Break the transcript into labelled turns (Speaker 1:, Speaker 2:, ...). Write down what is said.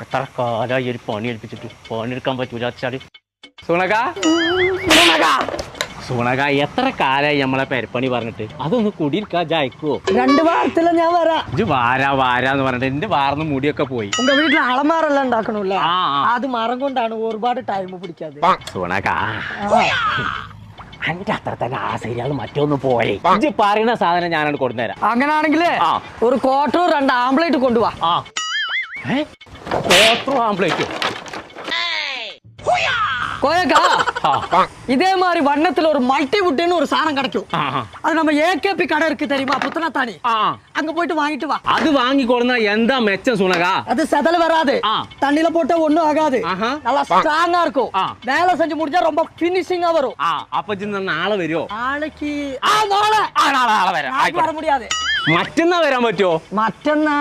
Speaker 1: എത്ര കാലമായി ഒരു പണി ഏൽപ്പിച്ചിട്ട് പണിയെടുക്കാൻ പറ്റൂല വെച്ചാല് സുണക എത്ര കാലായി നമ്മളെ പെരപ്പണി പറഞ്ഞിട്ട് അതൊന്ന് കുടിയിരിക്കാ ജയിക്കുവോ?
Speaker 2: 2 വാരത്തില് ഞാൻ വരാം.
Speaker 1: ഇത് വാരാന്ന് പറഞ്ഞിട്ട് എന്റെ വാർന്ന് മുടിയൊക്കെ പോയി.
Speaker 2: ഉங்க വീട്ടിൽ അളമാറെല്ലാം ഉണ്ടാക്കണല്ലേ? അത് മരം കൊണ്ടാണ് ഒരുപാട് ടൈം പിടിക്കാതെ.
Speaker 1: സുണക അതിന്റെ അത്ര തന്നെ ആ ശരിയാൾ മറ്റൊന്ന് പോയി ഇജ്ജ് പറയുന്ന സാധനം ഞാനാണ് കൊടുത്തുതരാം.
Speaker 2: അങ്ങനാണെങ്കിലേ ഒരു ക്വാർട്ടർ 2 ആംപ്ലേറ്റ് കൊണ്ടുപോവാ.
Speaker 1: ആംപ്ലേറ്റ്
Speaker 2: கோயக்கா இதே மாதிரி வண்ணத்துல ஒரு மல்டி வுட்னு ஒரு சாணம் கிடைக்கும். அது நம்ம ஏகேபி கடை இருக்கு தெரியுமா புத்தனத்தானி, அங்க போயிட்டு வாங்கிட்டு வா.
Speaker 1: அது வாங்கி கொடுனா எந்த மெச்சம் சுனகா?
Speaker 2: அது செதல வராது, தண்ணில போட்டா ஒண்ணும் ஆகாது, நல்லா ஸ்ட்ராங்கா இருக்கும். வேலை செஞ்சு முடிஞ்சா ரொம்ப ஃபினிஷிங்கா வரும்.
Speaker 1: அப்ப சின்ன நாளை വരുമോ?
Speaker 2: நாளைக்கு நாளை வர முடியாது.
Speaker 1: മറ്റന്നാ വരാൻ പറ്റുമോ?
Speaker 2: മറ്റന്നാ